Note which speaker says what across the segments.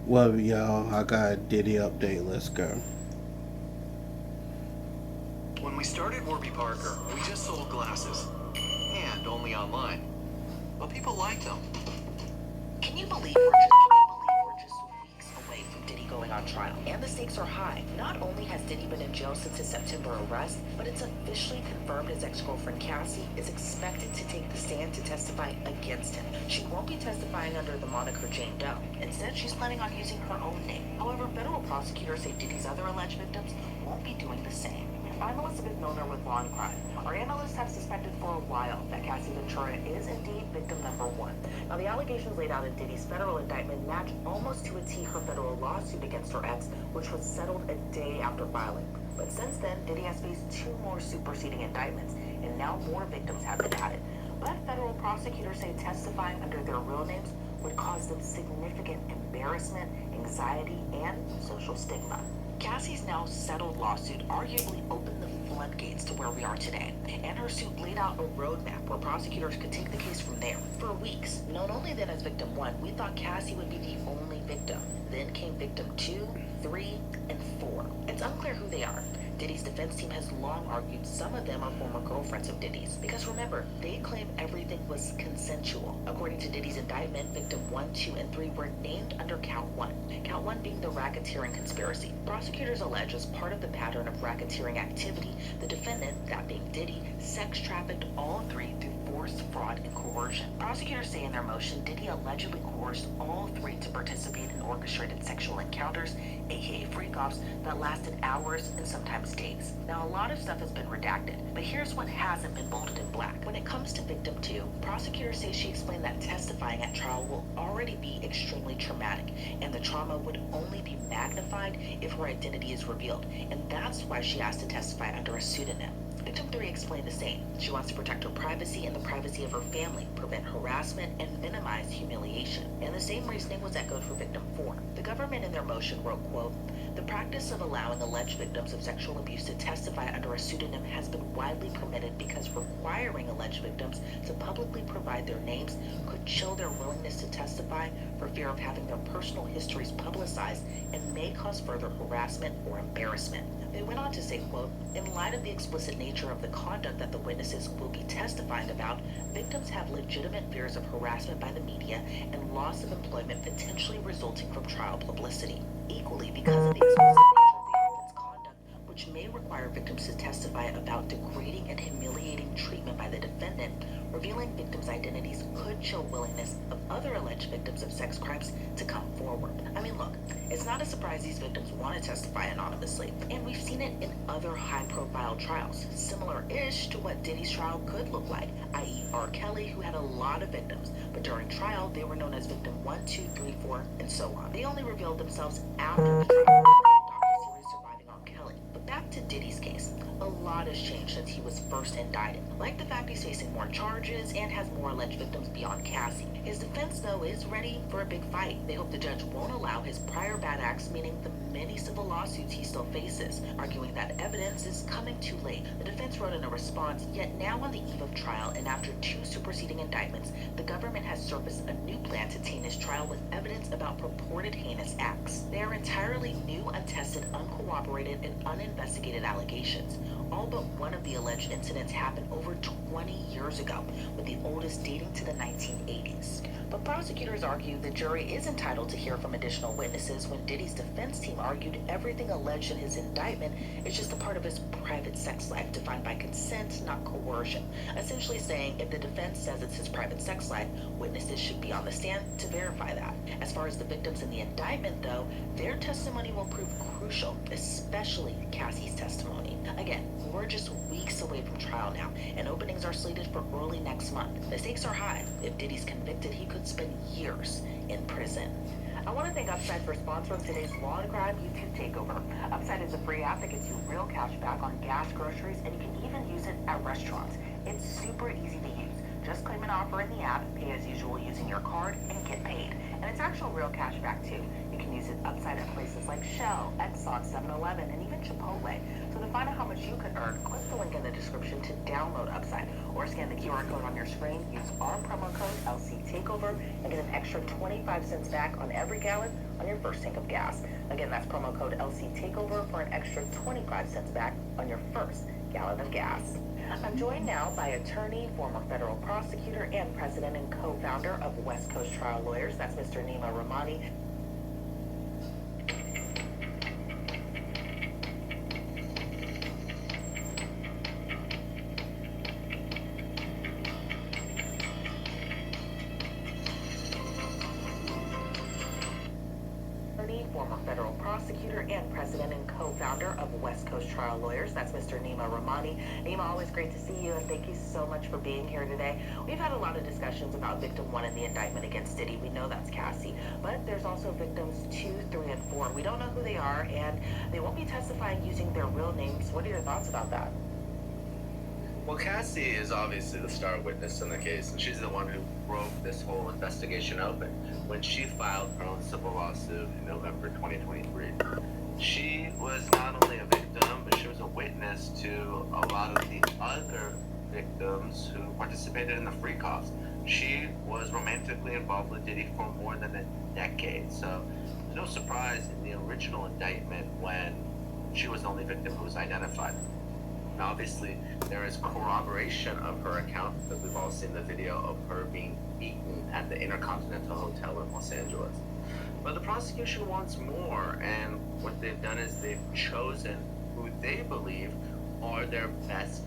Speaker 1: Well, y'all, I got a Diddy update. Let's go.
Speaker 2: When we started Warby Parker, we just sold glasses. And only online. But people liked them.
Speaker 3: Can you believe we're just weeks away from Diddy going on trial? And the stakes are high. Not only has Diddy been in jail since his September arrest, but it's officially confirmed his ex-girlfriend Cassie is expected to take the stand to testify against him. She won't be testifying under the moniker Jane Doe. Instead, she's planning on using her own name. However, federal prosecutors say Diddy's other alleged victims won't be doing the same. I'm Elizabeth Milner with Law and Crime. Our analysts have suspected for a while that Cassie Ventura is indeed victim number one. Now, the allegations laid out in Diddy's federal indictment match almost to a T her federal lawsuit against her ex, which was settled a day after filing. But since then, Diddy has faced two more superseding indictments, and now more victims have been added. But federal prosecutors say testifying under their real names would cause them significant embarrassment, anxiety, and social stigma. Cassie's now settled lawsuit arguably opened the floodgates to where we are today, and her suit laid out a roadmap where prosecutors could take the case from there. For weeks, known only then as victim one, we thought Cassie would be the only victim. Then came victim 2, 3, and 4. It's unclear who they are. Diddy's defense team has long argued some of them are former girlfriends of Diddy's. Because remember, they claim everything was consensual. According to Diddy's indictment, victim 1, 2, and 3 were named under count 1. Count 1 being the racketeering conspiracy. Prosecutors allege as part of the pattern of racketeering activity, the defendant, that being Diddy, sex trafficked all three through force, fraud, and coercion. Prosecutors say in their motion, Diddy allegedly coerced all three to participate in orchestrated sexual encounters, aka freak-offs, that lasted hours and sometimes days. Now, a lot of stuff has been redacted, but here's what hasn't been bolded in black. When it comes to victim 2, prosecutors say she explained that testifying at trial will already be extremely traumatic, and the trauma would only be magnified if her identity is revealed, and that's why she asked to testify under a pseudonym. Victim 3 explained the same. She wants to protect her privacy and the privacy of her family, prevent harassment, and minimize humiliation. And the same reasoning was echoed for victim 4. The government in their motion wrote, quote, "The practice of allowing alleged victims of sexual abuse to testify under a pseudonym has been widely permitted because requiring alleged victims to publicly provide their names could chill their willingness to testify for fear of having their personal histories publicized and may cause further harassment or embarrassment." They went on to say, quote, "In light of the explicit nature of the conduct that the witnesses will be testifying about, victims have legitimate fears of harassment by the media and loss of employment potentially resulting from trial publicity. Equally, because of the explicit nature of the offense conduct, which may require victims to testify about degrading and humiliating treatment by the defendant, revealing victims' identities could chill willingness of other alleged victims of sex crimes to come forward." I mean, look, it's not a surprise these victims want to testify anonymously, and we've seen it in other high-profile trials, similar-ish to what Diddy's trial could look like, i.e. R. Kelly, who had a lot of victims, but during trial, they were known as victim 1, 2, 3, 4, and so on. They only revealed themselves after the trial, docuseries Surviving R. Kelly. But back to Diddy's case. A lot has changed since he was first indicted, like the fact he's facing more charges and has more alleged victims beyond Cassie. His defense, though, is ready for a big fight. They hope the judge won't allow his prior bad acts, meaning the many civil lawsuits he still faces, arguing that evidence is coming too late. The defense wrote in a response, yet now on the eve of trial and after two superseding indictments, the government has surfaced a new plan to taint his trial with evidence about purported heinous acts. They are entirely new, untested, uncorroborated, and uninvestigated allegations. All but one of the alleged incidents happened over 20 years ago, with the oldest dating to the 1980s. But prosecutors argue the jury is entitled to hear from additional witnesses when Diddy's defense team argued everything alleged in his indictment is just a part of his private sex life defined by consent, not coercion. Essentially saying if the defense says it's his private sex life, witnesses should be on the stand to verify that. As far as the victims in the indictment, though, their testimony will prove crucial, especially Cassie's testimony. Again, we're just weeks away from trial now, and openings are slated for early next month. The stakes are high. If Diddy's convicted, he could spend years in prison. I want to thank Upside for sponsoring today's Law and Crime YouTube Takeover. Upside is a free app that gets you real cash back on gas, groceries, and you can even use it at restaurants. It's super easy to use. Just claim an offer in the app, pay as usual using your card, and get paid. And it's actual real cash back too. You can use it Upside at places like Shell, Exxon, 7-Eleven, and even Chipotle. So to find out how much you could earn, click the link in the description to download Upside. or scan the QR code on your screen, use our promo code LCTakeover, and get an extra 25 cents back on every gallon on your first tank of gas. Again, that's promo code LCTakeover for an extra 25 cents back on your first gallon of gas. I'm joined now by attorney, former federal prosecutor, and president and co-founder of West Coast Trial Lawyers. That's Mr. Nima Rahmani. Former federal prosecutor and president and co-founder of West Coast Trial Lawyers. That's Mr. Nima Rahmani. Nima, always great to see you, and thank you so much for being here today. We've had a lot of discussions about victim 1 in the indictment against Diddy. We know that's Cassie, but there's also victims 2, 3, and 4. We don't know who they are, and they won't be testifying using their real names. What are your thoughts about that?
Speaker 4: Well, Cassie is obviously the star witness in the case, and she's the one who broke this whole investigation open when she filed her own civil lawsuit in November 2023. She was not only a victim, but she was a witness to a lot of the other victims who participated in the free cops. She was romantically involved with Diddy for more than a decade, so there's no surprise in the original indictment when she was the only victim who was identified. Now, obviously, there is corroboration of her account because we've all seen the video of her being beaten at the Intercontinental Hotel in Los Angeles. But the prosecution wants more, and what they've done is they've chosen who they believe are their best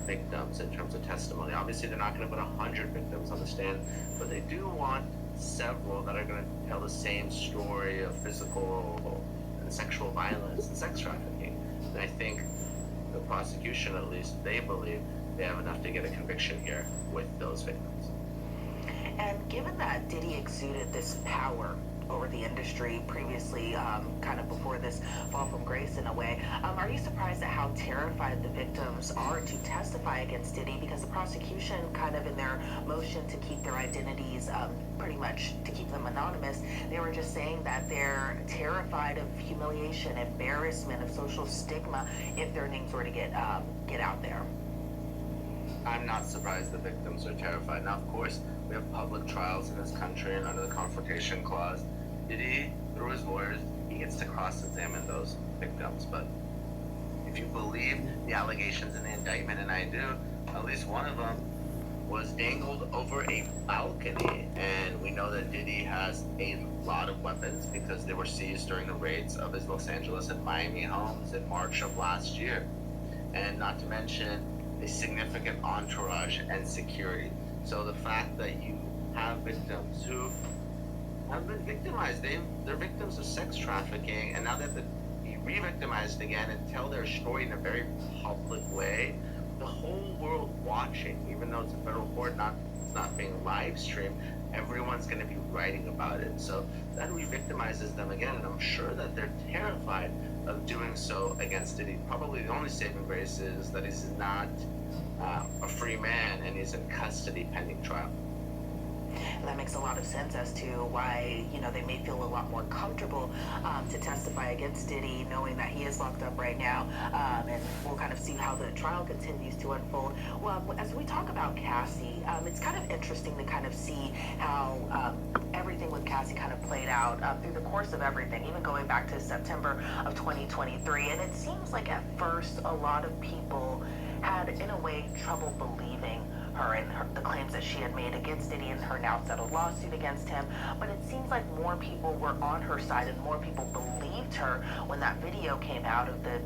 Speaker 4: victims in terms of testimony. Obviously, they're not going to put 100 victims on the stand, but they do want several that are going to tell the same story of physical and sexual violence and sex trafficking. And I think the prosecution, at least, they believe they have enough to get a conviction here with those victims.
Speaker 3: And given that Diddy exuded this power over the industry previously, kind of before this fall from grace in a way, are you surprised at how terrified the victims are to testify against Diddy? Because the prosecution, kind of in their motion to keep their identities pretty much to keep them anonymous, they were just saying that they're terrified of humiliation, embarrassment, of social stigma if their names were to get out there.
Speaker 4: I'm not surprised the victims are terrified. Now, of course, we have public trials in this country, and under the Confrontation Clause, Diddy, through his lawyers, he gets to cross-examine those victims. But if you believe the allegations in the indictment, and I do, at least one of them was dangled over a balcony. And we know that Diddy has a lot of weapons because they were seized during the raids of his Los Angeles and Miami homes in March of last year. And not to mention a significant entourage and security. So the fact that you have victims who have been victimized, they're victims of sex trafficking, and now they have to be re-victimized again and tell their story in a very public way, the whole world watching, even though it's a federal court, it's not being live streamed, everyone's going to be writing about it. So that re-victimizes them again, and I'm sure that they're terrified of doing so against Diddy. Probably the only saving grace is that he's not a free man and he's in custody pending trial.
Speaker 3: And that makes a lot of sense as to why, they may feel a lot more comfortable to testify against Diddy, knowing that he is locked up right now. And we'll kind of see how the trial continues to unfold. Well, as we talk about Cassie, it's kind of interesting to kind of see how everything with Cassie kind of played out through the course of everything, even going back to September of 2023. And it seems like at first a lot of people had, in a way, trouble believing her and the claims that she had made against Diddy and her now settled lawsuit against him. But it seems like more people were on her side and more people believed her when that video came out of the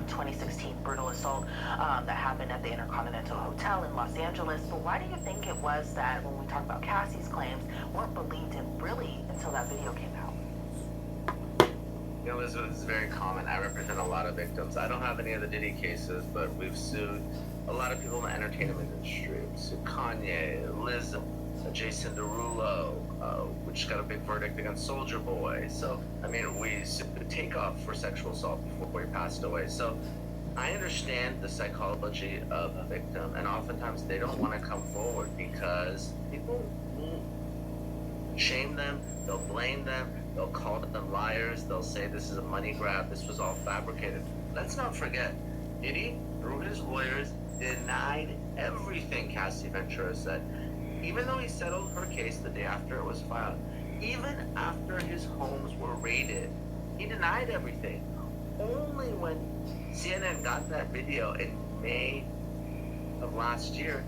Speaker 3: 2016 brutal assault that happened at the Intercontinental Hotel in Los Angeles. But why do you think it was that when we talk about Cassie's claims, weren't believed in really until that video came out?
Speaker 4: Elizabeth, is very common. I represent a lot of victims. I don't have any of the Diddy cases, but we've sued a lot of people in the entertainment industry. We sued Kanye, Lizzo, Jason Derulo, which got a big verdict against Soulja Boy. So, we sued Takeoff for sexual assault before he passed away. So, I understand the psychology of a victim, and oftentimes they don't want to come forward because people will shame them, they'll blame them, they'll call them liars, they'll say this is a money grab, this was all fabricated. Let's not forget, Diddy, through his lawyers, denied everything Cassie Ventura said. Even though he settled her case the day after it was filed, even after his homes were raided, he denied everything. Only when CNN got that video in May of last year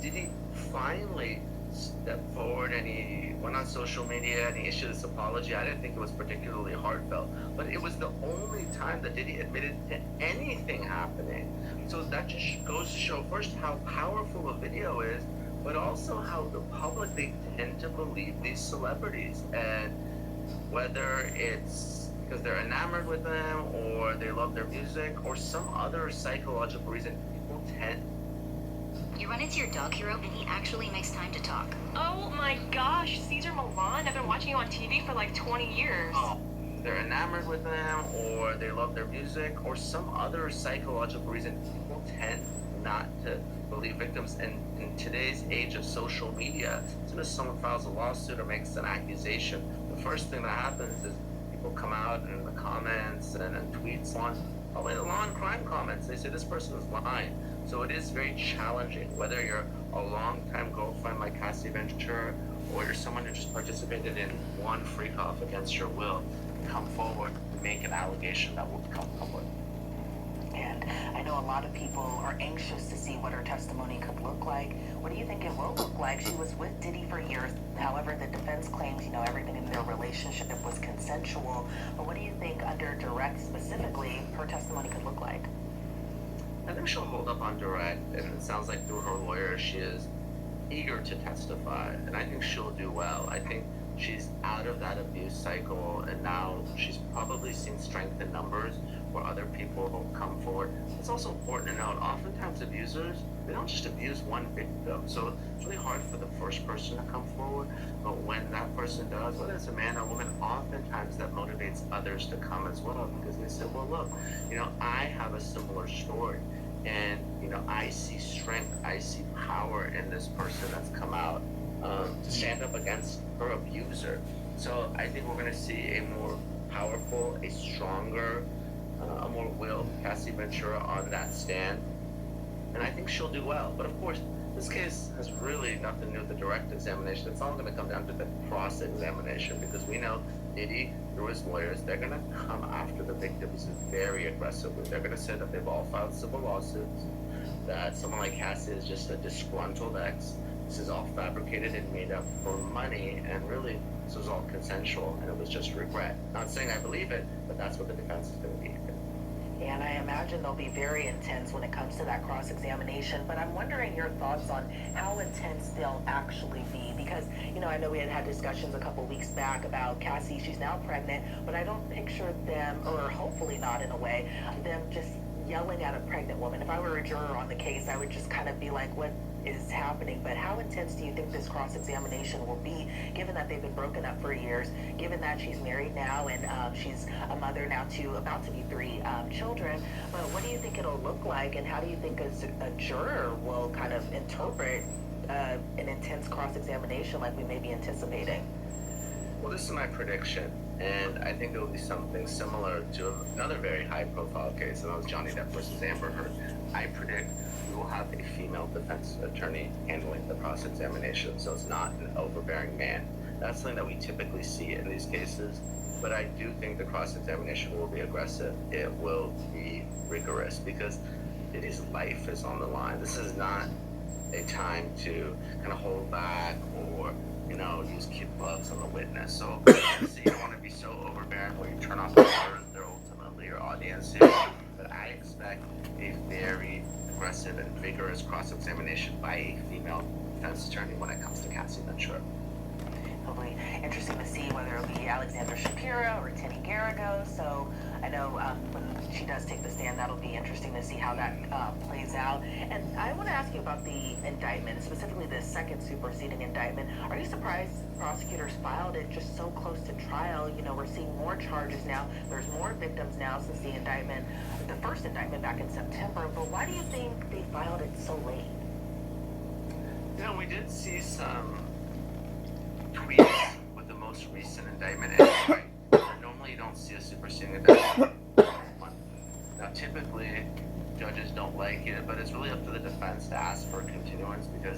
Speaker 4: did he finally step forward, and he went on social media and he issued this apology. I didn't think it was particularly heartfelt, but it was the only time that Diddy admitted to anything happening. So that just goes to show first how powerful a video is, but also how the public, they tend to believe these celebrities, and whether it's because they're enamored with them or they love their music or some other psychological reason, people tend.
Speaker 5: You run into your dog hero and he actually makes time to talk.
Speaker 6: Oh my gosh, Caesar Milan. I've been watching you on TV for like 20 years.
Speaker 4: They're enamored with them or they love their music or some other psychological reason, people tend not to believe victims. And in today's age of social media, as soon as someone files a lawsuit or makes an accusation, the first thing that happens is people come out in the comments and tweets on, probably the law and crime comments, they say this person is lying. So it is very challenging, whether you're a long-time girlfriend like Cassie Ventura or you're someone who just participated in one freak-off against your will, come forward and make an allegation that will become public.
Speaker 3: And I know a lot of people are anxious to see what her testimony could look like. What do you think it will look like? She was with Diddy for years. However, the defense claims, everything in their relationship was consensual. But what do you think, under direct specifically, her testimony could look like?
Speaker 4: I think she'll hold up on direct, and it sounds like through her lawyer she is eager to testify, and I think she'll do well. I think she's out of that abuse cycle, and now she's probably seen strength in numbers where other people will come forward. It's also important to note, oftentimes abusers, they don't just abuse one victim, so it's really hard for the first person to come forward, but when that person does, whether it's a man or woman, oftentimes that motivates others to come as well, because they say, well, look, I have a similar story, and I see strength, I see power in this person that's come out to stand up against her abuser. So I think we're going to see a more powerful, a stronger, a more willed Cassie Ventura on that stand, and I think she'll do well. But of course, this case has really nothing to do with the direct examination. It's all going to come down to the cross-examination, because we know Diddy, through his lawyers, they're going to come after the victims very aggressively. They're going to say that they've all filed civil lawsuits, that someone like Cassie is just a disgruntled ex. This is all fabricated and made up for money, and really, this was all consensual, and it was just regret. Not saying I believe it, but that's what the defense is going to be.
Speaker 3: And I imagine they'll be very intense when it comes to that cross-examination, but I'm wondering your thoughts on how intense they'll actually be, because, I know we had discussions a couple weeks back about Cassie. She's now pregnant, but I don't picture them, or hopefully not in a way, them just yelling at a pregnant woman. If I were a juror on the case, I would just kind of be like, what is happening? But how intense do you think this cross-examination will be, given that they've been broken up for years, given that she's married now and she's a mother now to about to be 3 children? But what do you think it'll look like, and how do you think a juror will kind of interpret an intense cross-examination like we may be anticipating?
Speaker 4: Well, this is my prediction, and I think it will be something similar to another very high-profile case, and that was Johnny Depp versus Amber Heard. I predict we will have a female defense attorney handling the cross-examination, so it's not an overbearing man. That's something that we typically see in these cases, but I do think the cross-examination will be aggressive. It will be rigorous, because Diddy's life is on the line. This is not a time to kind of hold back or use kid gloves on the witness. So obviously you don't want to be so overbearing where you turn off the cameras. They're ultimately your audience here. But I expect a very aggressive and vigorous cross-examination by a female defense attorney when it comes to Cassie Ventura.
Speaker 3: It'll be interesting to see whether it'll be Alexandra Shapiro or Teddy Garrigo. So I know when she does take the stand, that'll be interesting to see how that plays out. And I want to ask you about the indictment, specifically the second superseding indictment. Are you surprised prosecutors filed it just so close to trial? We're seeing more charges now. There's more victims now since the indictment, the first indictment back in September. But why do you think they filed it so late?
Speaker 4: We did see some tweets with the most recent indictment. And normally you don't see a superseding indictment. Now, typically, judges don't like it, but it's really up to the defense to ask for a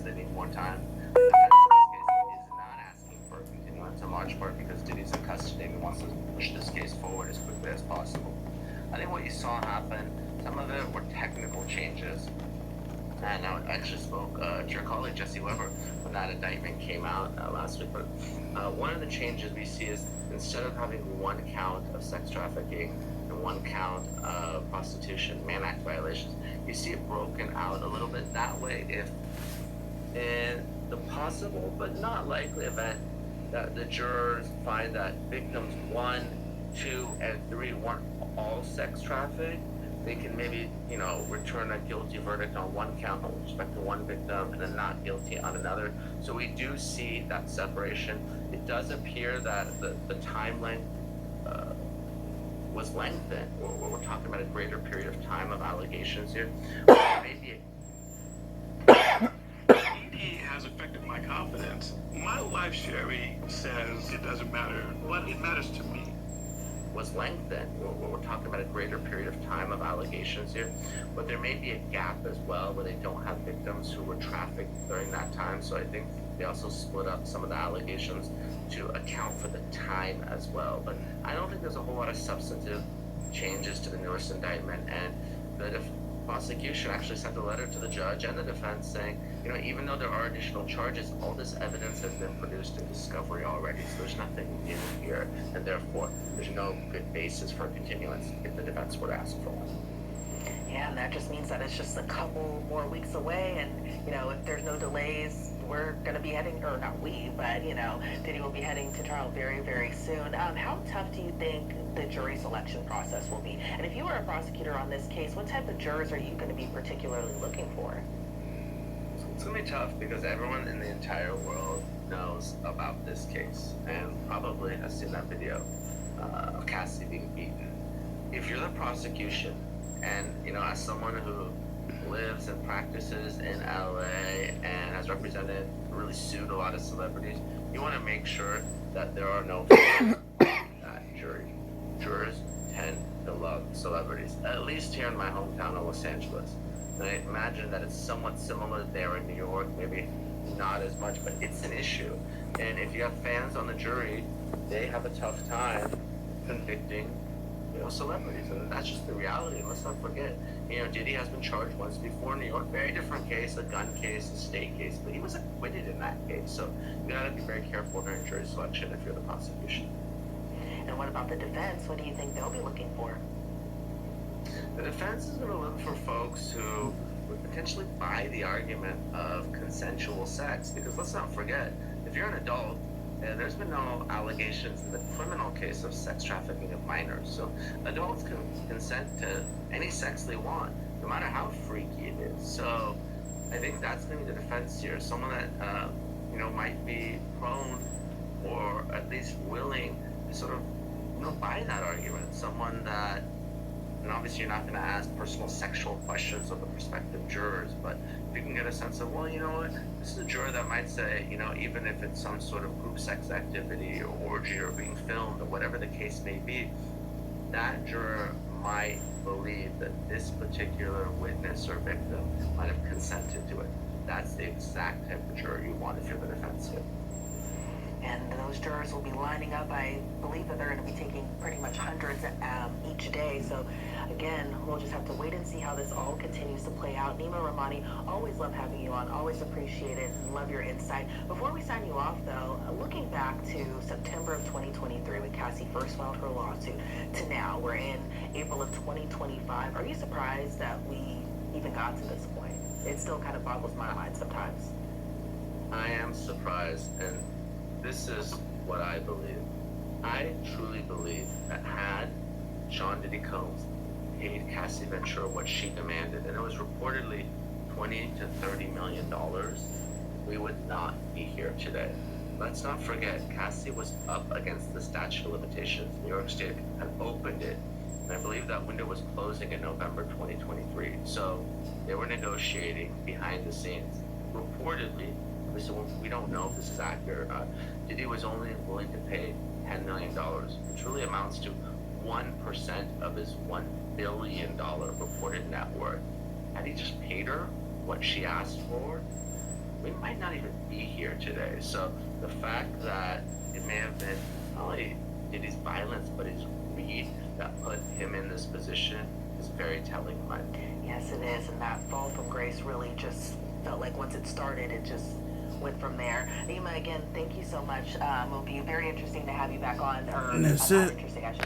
Speaker 4: they need more time. The defense in this case is not asking for a continuance, in large part because Diddy's in custody and wants to push this case forward as quickly as possible. I think what you saw happen, some of it were technical changes. And I actually spoke to your colleague Jesse Weber when that indictment came out last week. But one of the changes we see is instead of having one count of sex trafficking and one count of prostitution, Mann Act violations, you see it broken out a little bit that way. If in the possible but not likely event that the jurors find that victims 1, 2, and 3 weren't all sex trafficked, they can maybe, return a guilty verdict on one count with respect to one victim and then not guilty on another. So we do see that separation. It does appear that the time length was lengthened. We're talking about a greater period of time of allegations here. Maybe
Speaker 7: He has affected my confidence. My wife, Sherry, says it doesn't matter, but it matters to me.
Speaker 4: Was lengthened. We're talking about a greater period of time of allegations here, but there may be a gap as well where they don't have victims who were trafficked during that time. So I think they also split up some of the allegations to account for the time as well. But I don't think there's a whole lot of substantive changes to the newest indictment, and the prosecution actually sent a letter to the judge and the defense saying, even though there are additional charges, all this evidence has been produced in discovery already, so there's nothing new here, and therefore there's no good basis for continuance if the defense were to ask for one.
Speaker 3: Yeah, and that just means that it's just a couple more weeks away, and if there's no delays, we're going to be heading, or not we, but Diddy will be heading to trial very, very soon. How tough do you think the jury selection process will be? And if you were a prosecutor on this case, what type of jurors are you going to be particularly looking for?
Speaker 4: It's going to be tough because everyone in the entire world knows about this case and probably has seen that video of Cassie being beaten. If you're the prosecution and, as someone who lives and practices in LA and has represented, really sued a lot of celebrities, you want to make sure that there are no flaws in that jury. Jurors tend to love celebrities, at least here in my hometown of Los Angeles. And I imagine that it's somewhat similar there in New York, maybe not as much, but it's an issue. And if you have fans on the jury, they have a tough time convicting celebrities, and that's just the reality. And let's not forget, Diddy has been charged once before in New York, very different case, a gun case, a state case, but he was acquitted in that case. So you gotta be very careful during jury selection if you're the prosecution.
Speaker 3: And what about the defense? What do you think they'll be looking for?
Speaker 4: The defense is going to look for folks who would potentially buy the argument of consensual sex, because let's not forget, if you're an adult, there's been no allegations in the criminal case of sex trafficking of minors. So adults can consent to any sex they want, no matter how freaky it is. So I think that's going to be the defense here. Someone that, might be prone or at least willing to sort of, buy that argument. Someone that, and obviously you're not going to ask personal sexual questions of the prospective jurors, but you can get a sense of, well, this is a juror that might say, even if it's some sort of group sex activity or orgy or being filmed or whatever the case may be, that juror might believe that this particular witness or victim might have consented to it. That's the exact type of juror you want if you're the defense here.
Speaker 3: And those jurors will be lining up. I believe that they're going to be taking pretty much hundreds each day. So, again, we'll just have to wait and see how this all continues to play out. Nima Rahmani, always love having you on. Always appreciate it. Love your insight. Before we sign you off, though, looking back to September of 2023 when Cassie first filed her lawsuit to now, we're in April of 2025. Are you surprised that we even got to this point? It still kind of boggles my mind sometimes.
Speaker 4: I am surprised, and this is what I believe. I truly believe that had Sean Diddy Combs paid Cassie Ventura what she demanded, and it was reportedly $20 to $30 million, we would not be here today. Let's not forget, Cassie was up against the statute of limitations. New York State had opened it, and I believe that window was closing in November 2023. So they were negotiating behind the scenes. Reportedly, we don't know if this is accurate or not, Diddy was only willing to pay $10 million, which really amounts to 1% of his $1 billion reported net worth. Had he just paid her what she asked for, we might not even be here today. So the fact that it may have been not only Diddy's violence, but his greed that put him in this position is very telling in my opinion.
Speaker 3: Yes, it is, and that fall from grace really just felt like once it started, it just went from there. Nima, again, thank you so much. It'll be very interesting to have you back on. Or
Speaker 1: And that's
Speaker 3: not
Speaker 1: it.
Speaker 3: interesting, I should